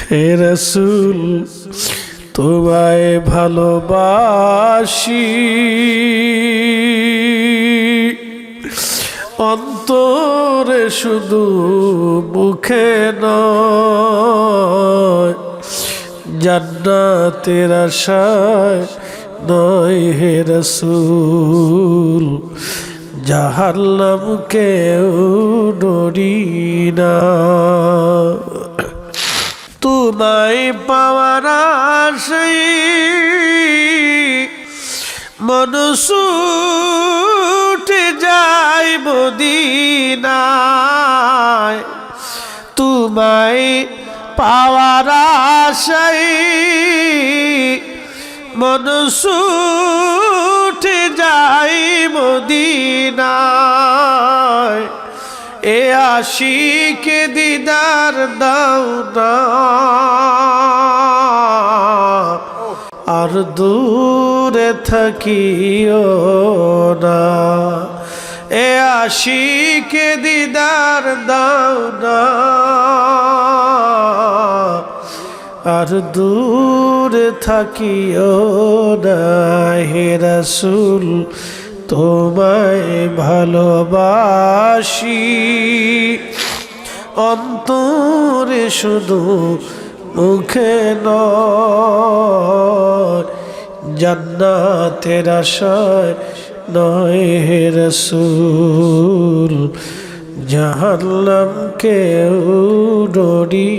হে রাসূল তোমায় ভালোবাসি অন্তরে শুধু মুখে নয় জান্নাতের আশায় নয় হে রাসূল জাহান্নামকেও ডরি না তোমায় পাওয়ার আশায় মন ছুটে যায় মদিনায় তোমায় পাওয়ার আশায় মন ছুটে যায় মদিনায় এ আশিকে দিদার দাও না আর দূরে থাকিও না এ আশিকে দিদার দাও না আর দূরে থাকিও না হে রাসূল তোমায় ভালোবাসি অন্তরে শুধু মুখে নয় জান্নাতের আশায় নয় হে রাসূল জাহান্নামকেও ডরি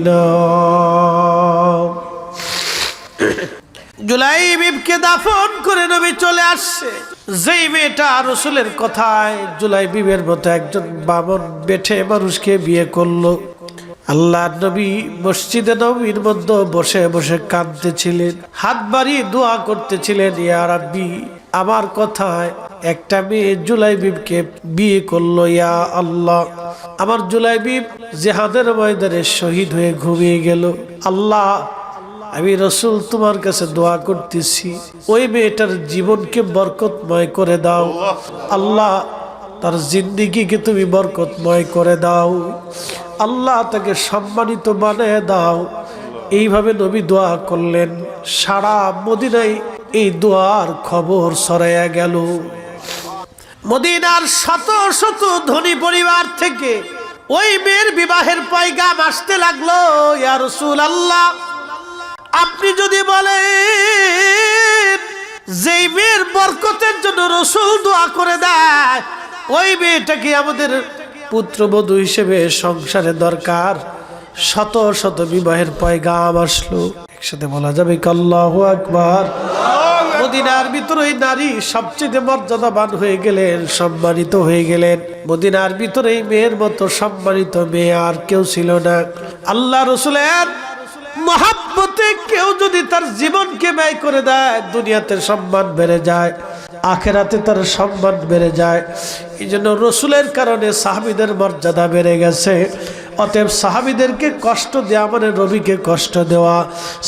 না জুলাইবিবকে দাফন করে নবী চলে আসছে যেই মেয়েটা রাসূলের কথায় জুলাইবিবের মতো একজন বামন বেঠে মানুষকে বিয়ে করলো আল্লাহ নবী মসজিদে নববীর মধ্যে বসে বসে কাঁদতেছিলেন হাত বাড়িয়ে দোয়া করতেছিলেন ইয়া রাব্বি আমার কথায় একটা মেয়ে জুলাইবিবকে বিয়ে করলো ইয়া আল্লাহ আমার জুলাইবিব জিহাদের ময়দানে শহীদ হয়ে ঘুমিয়ে গেল আল্লাহ আমি রাসূল তোমার কাছে দোয়া করতেছি ওই মেয়েটার জীবনকে বরকতময় করে দাও আল্লাহ তার জিন্দেগিকে তুমি বরকতময় করে দাও আল্লাহ তাকে সম্মানিত বানিয়ে দাও এইভাবে নবী দোয়া করলেন সারা মদিনায় এই দোয়ার খবর ছড়াইয়া গেল মদিনার শত শত ধনী পরিবার থেকে ওই মেয়ের বিবাহের পয়গাম আসতে লাগলো ইয়া রাসূলুল্লাহ আপনি যদি বলেন যেই মেয়ের বরকতের জন্য রাসূল দোয়া করে দেয় ওই মেয়েটাকে আমাদের পুত্রবধূ হিসেবে সংসারে দরকার শত শত বিবাহের পয়গাম আসলো একসাথে বলা যাবে আল্লাহু আকবার মদিনার ভিতরে ওই নারী সবচেয়ে মর্যাদাবান হয়ে গেলেন সম্মানিত হয়ে গেলেন মদিনার ভিতরে এই মেয়ের মতো সম্মানিত মেয়ে আর কেউ ছিল না আল্লাহ রাসূলের মহব্বতে কেউ যদি তার জীবনকে ব্যয় করে দেয় দুনিয়াতে সম্মান বেড়ে যায় আখিরাতে তার সম্মান বেড়ে যায় এই জন্য রাসূলের কারণে সাহাবীদের মর্যাদা বেড়ে গেছে অতএব সাহাবীদেরকে কষ্ট দেওয়া মানে নবীকে কষ্ট দেওয়া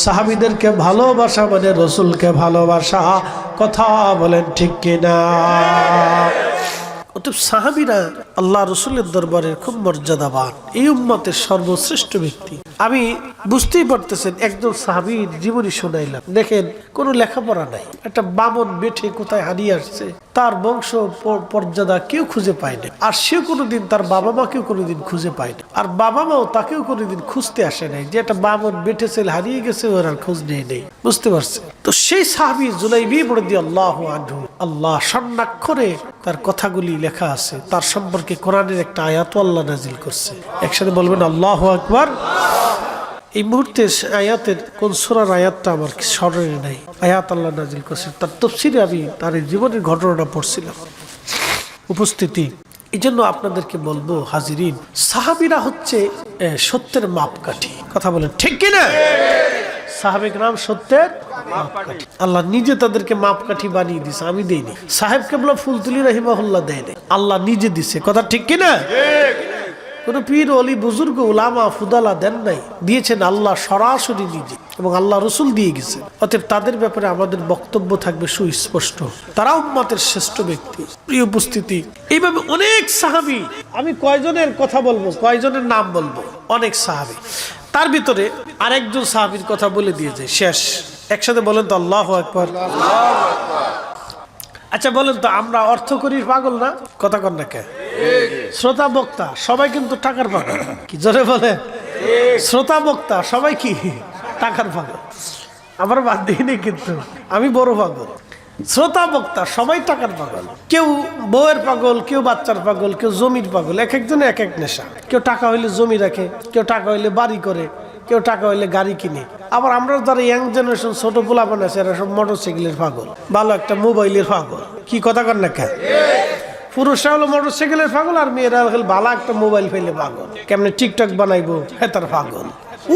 সাহাবীদেরকে ভালোবাসা মানে রাসূলকে ভালোবাসা কথা বলেন ঠিক কিনা অতএব সাহাবীরা আল্লাহ রাসূলের দরবারে খুব মর্যাদাবান এই উম্মতের সর্বশ্রেষ্ঠ ব্যক্তি আমি বুঝতেই পারতেছেন একজন সাহাবীর জীবনী শোনাইলাম দেখেন কোনো লেখাপড়া নাই একটা বামন বেঠে কোথায় হারিয়ে আসছে তার বংশ পর্যাদা কেউ খুঁজে পায় না আর সে কোনোদিন তার বাবা মাকেও কোনোদিন খুঁজে পায় না আর বাবা মাও তাকেও কোনোদিন খুঁজতে আসে নাই যে একটা বামন বেঠে ছেলে হারিয়ে গেছে ওর আর খোঁজ নেই বুঝতে পারছে তো সেই সাহাবী জুলাইবিব রাদিয়াল্লাহু আনহু আল্লাহ স্বর্ণাক্ষরে তার কথাগুলি লেখা আছে তার সম্পর্কে কোরআনের একটা আয়াত আল্লাহ নাজিল করছে একসাথে বলবেন আল্লাহু আকবার এই মুহূর্তে আয়াতের কোন সূরার আয়াতটা আমার স্মরণে নাই আয়াত আল্লাহ নাজিল করছে তার তাফসীরে আমি তার জীবনের ঘটনাটা পড়ছিলাম উপস্থিতি এই জন্য আপনাদেরকে বলবো হাজিরিন সাহাবীরা হচ্ছে সত্যের মাপকাঠি কথা বলেন ঠিক কিনা সাহাবে کرام সত্যের মাপকাঠি আল্লাহ নিজে তাদেরকে মাপকাঠি বানিয়ে দিয়েছে আমি দেইনি সাহেব কেবলা ফুলতুলি রাহিমাহুল্লাহ দেয়নি আল্লাহ নিজে দিছে কথা ঠিক কিনা ঠিক কোন পীর ওলি বুজুর্গ উলামা ফুদালা দেন নাই দিয়েছেন আল্লাহ সরাসরি নিজে এবং আল্লাহ রাসূল দিয়ে গেছে অতএব তাদের ব্যাপারে আমাদের বক্তব্য থাকবে সুস্পষ্ট তারা উম্মতের শ্রেষ্ঠ ব্যক্তি প্রিয় উপস্থিতি এইভাবে অনেক সাহাবী আমি কয়জনের কথা বলবো কয়জনের নাম বলবো অনেক সাহাবী তার ভিতরে আরেকজন সাহাবীর কথা বলে দিয়েছে শেষ, একসাথে বলেন তো আল্লাহু আকবার। আচ্ছা বলেন তো, আমরা অর্থ করি পাগল না? কথা কন না কে? শ্রোতা বক্তা সবাই কিন্তু টাকার পাগল। কি জোরে বলে? শ্রোতা বক্তা সবাই কি টাকার পাগল? আমার বাদ দিইনি, কিন্তু আমি বড় পাগল। শ্রোতা বক্তা সবাই টাকার পাগল। কেউ বউয়ের পাগল, কেউ বাচ্চার পাগল, কেউ জমির পাগল। এক একজনে এক এক নেশা। কেউ টাকা হইলে জমি রাখে, কেউ টাকা হইলে বাড়ি করে, কেউ টাকা হইলে গাড়ি কিনে। আবার আমরা যারা ইয়াং জেনারেশন ছোট পোলাপান আছে, এরা সব মোটরসাইকেলের পাগল, ভালো একটা মোবাইলের পাগল। কি কথা কন না কে? পুরুষরা হলো মোটরসাইকেলের পাগল, আর মেয়েরা হলো ভালো একটা মোবাইল ফেলে পাগল। কেমনে টিকটক বানাইবো তার পাগল।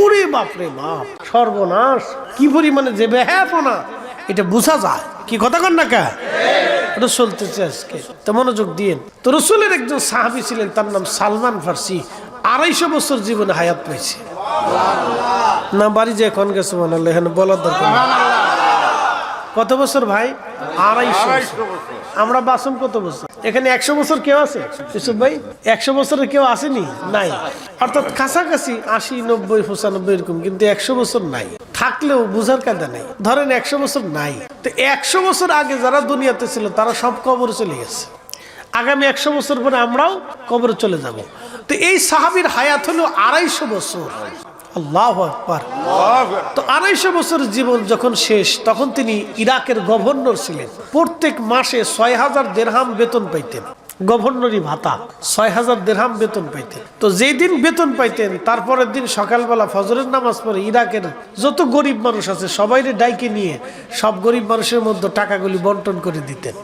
ওরে বাপরে বাপ, সর্বনাশ! কি পরিমাণে যে বেহাপনা এটা বোঝা যায়। কি কথা কন না কে? এটা চলতেছে আজকে। তো মনোযোগ দিয়েন। তো রসুলের একজন সাহাবী ছিলেন, তার নাম সালমান ফার্সি। 250 বছর জীবনে হায়াত পেয়েছে। না বাড়ি যে এখন গেছে মনে হলো, এখানে বলার দরকার নেই। কত বছর ভাই? 250 বছর। আমরা বাসম কত বছর? এখানে 100 বছর কেউ আছে ইউসুফ ভাই? 100 বছরের কেউ আসেনি? নাই। অর্থাৎ কাছাকাছি 80, 90, 95 এরকম, কিন্তু 100 বছর নাই। থাকলেও বুঝার কায়দা নাই। ধরেন 100 বছর নাই, তো 100 বছর আগে যারা দুনিয়াতে ছিল তারা সব কবরে চলে গেছে। আগামী 100 বছর পরে আমরাও কবরে চলে যাব। তো এই সাহাবীর হায়াত হলো 250 বছর। আল্লাহু আকবার। তো 250 বছরের জীবন যখন শেষ, তখন তিনি ইরাকের গভর্নর ছিলেন। প্রত্যেক মাসে 6000 দিরহাম বেতন পাইতেন। গভর্নরি ভাতা 6000 দিরহাম বেতন পাইতেন। তো যেই দিন বেতন পাইতেন, তারপরের দিন সকালবেলা ফজরের নামাজ পড়ে ইরাকের যত গরিব মানুষ আছে সবাইরে ডাইকে নিয়ে সব গরিব মানুষের মধ্যে টাকাগুলি বন্টন করে দিতেন।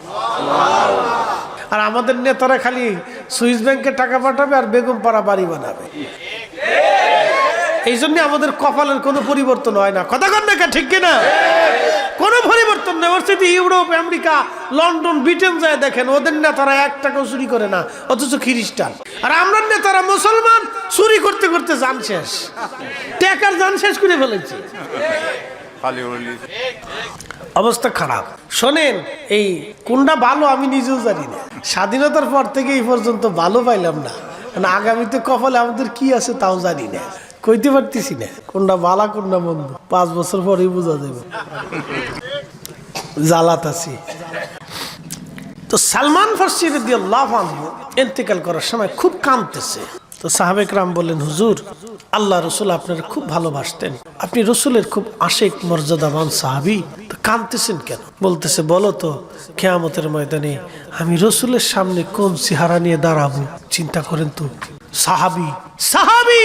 আর আমাদের নেতারা খালি সুইস ব্যাংকে টাকা পাঠাবে আর বেগম পাড়া বাড়ি বানাবে। এই জন্য আমাদের কপালের কোনো পরিবর্তন হয় না। কথা কন না, ঠিক কিনা? কোনো পরিবর্তন নেই। ওর সাথে ইউরোপ, আমেরিকা, লন্ডন, ব্রিটেন যায় দেখেন, ওদের নেতারা 1 টাকাও চুরি করে না, অথচ খ্রিস্টান। আর আমরা নেতারা মুসলমান, চুরি করতে করতে জান শেষ, টাকার জান শেষ করে ফেলেছি। অবস্থা খারাপ। শোনেন, এই কোনটা ভালো আমি নিজেও জানি না। স্বাধীনতার পর থেকে এই পর্যন্ত ভালো পাইলাম না। মানে আগামীতে কপালে আমাদের কি আছে তাও জানি না, কইতে পারতেছি না কোনটা ভালো কোনটা মন্দ। 5 বছর পরেই বোঝা যাবে। জালাত আছি। তো সালমান ফার্সি রাদিয়াল্লাহু আনহু ইন্তেকাল করার সময় খুব কাঁদতেছে। তো সাহাবে کرام বললেন, হুজুর, আল্লাহ রসুল আপনার খুব ভালোবাসতেন, আপনি রসুলের খুব আশিক মর্যাদাবান সাহাবী, তো কাঁদতেছেন কেন? বলতেছে, বলো তো কিয়ামতের ময়দানে আমি রসুলের সামনে কোন চেহারা নিয়ে দাঁড়াবো? চিন্তা করেন তো, সাহাবী সাহাবী।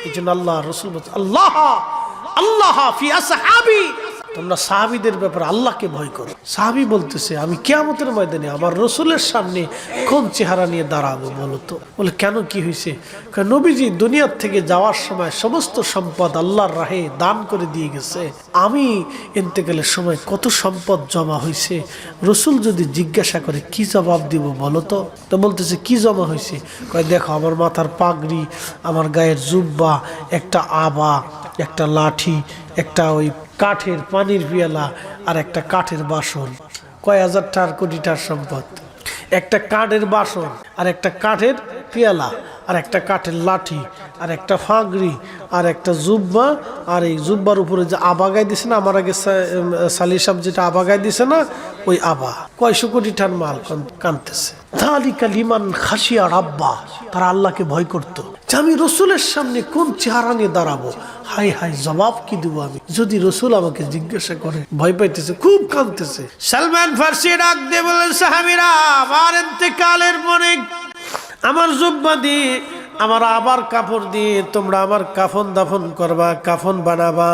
এই জন্য আল্লাহ রসুল বলছে, আল্লাহ আল্লাহ ফি আসহাবি, তোমরা সাহাবীদের ব্যাপারে আল্লাহকে ভয় করো। সাহাবী বলতেছে, আমি কিয়ামতের ময়দানে আমার রসুলের সামনে কোন চেহারা নিয়ে দাঁড়াবো বলো তো? বলে, কেন, কি হয়েছে? নবীজি দুনিয়ার থেকে যাওয়ার সময় সমস্ত সম্পদ আল্লাহর রাহে দান করে দিয়ে গেছে। আমি ইন্তেকালের সময় কত সম্পদ জমা হয়েছে, রসুল যদি জিজ্ঞাসা করে কি জবাব দিব বলো তো? তো বলতেছে, কি জমা হয়েছে? কয়, দেখো আমার মাথার পাগড়ি, আমার গায়ের জুব্বা, একটা আবা, একটা লাঠি, একটা ওই কাঠের পানির পিয়ালা, আর একটা কাঠের বাসন। কয় হাজার কোটিটার সম্পদ। একটা কাঠের বাসন, আর একটা কাঠের পিয়ালা, আর একটা কাঠের লাঠি, আর একটা ফাগড়ি, আর একটা জুব্বা, আর এই জুব্বার উপরে যে আবা গায়ে দিছে না, আমার আগে সালি সাহেব যেটা আবা গায়ে দিছে না, ওই আবা। 100 কোটিটার মাল। কানতেছে। যালিকা লিমান খাশিয়া রাব্বা, তারা আল্লাহকে ভয় করতো যে আমি রসুলের সামনে কোন চেহারা নিয়ে দাঁড়াবো, হাই হাই জবাব কি দিব আমি যদি রসুল আমাকে জিজ্ঞাসা করে? ভয় পাইতেছে, খুব কাঁদতেছে। সালমান ফার্সি ডাক দিয়ে বললেন, সাহাবীরা, আমার ইন্তেকালের পরে আমার জুব্বা দিয়ে, আমার আবার কাপড় দিয়ে তোমরা আমার কাফন দাফন করবা, কাফন বানাবা।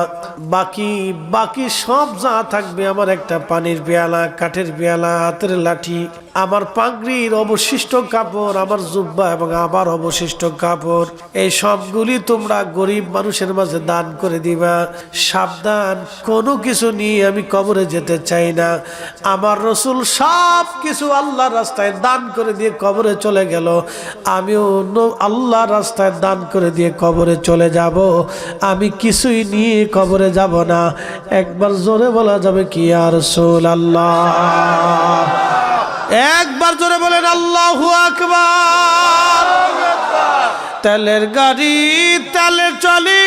বাকি সব যা থাকবে, আমার একটা পানির পেয়ালা, কাঠের পেয়ালা, হাতের লাঠি, আমার পাগড়ির অবশিষ্ট কাপড়, আমার জুব্বা এবং আবার অবশিষ্ট কাপড়, এই সবগুলি তোমরা গরিব মানুষের মাঝে দান করে দিবা। সাবধান, কোনো কিছু নিয়ে আমি কবরে যেতে চাই না। আমার রসুল সব কিছু আল্লাহর রাস্তায় দান করে দিয়ে কবরে চলে গেল, আমিও আল্লাহর রাস্তায় দান করে দিয়ে কবরে চলে যাব। আমি কিছুই নিয়ে কবরে যাব না। একবার জোরে বলা যাবে কি, ইয়া রাসূলুল্লাহ? একবার জোরে বলেন আল্লাহু আকবার। তেলের গাড়ি তেলে চলি,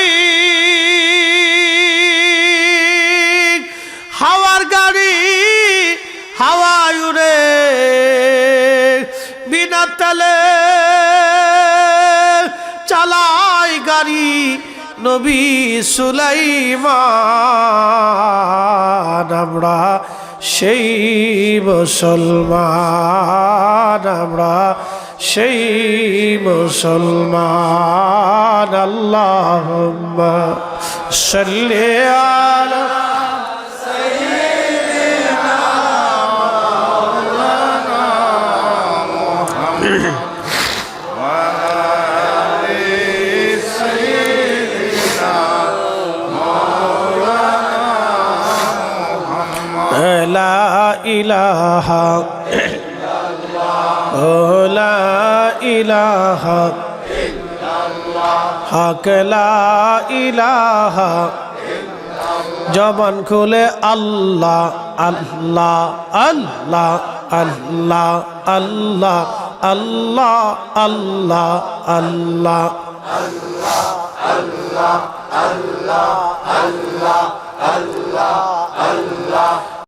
নবী সুলাইমান আমরা সেই মুসলমান আমরা সেই মুসলমান আল্লাহুম্মা সাল্লি আলা লা ইলাহা লা ইলাহা হক লা ইলাহা জবান খুলে আল্লাহ আল্লাহ আল্লাহ আল্লাহ আল্লাহ আল্লাহ আল্লাহ আল্লাহ আল্লাহ আল্লাহ আল্লাহ আল্লাহ আল্লাহ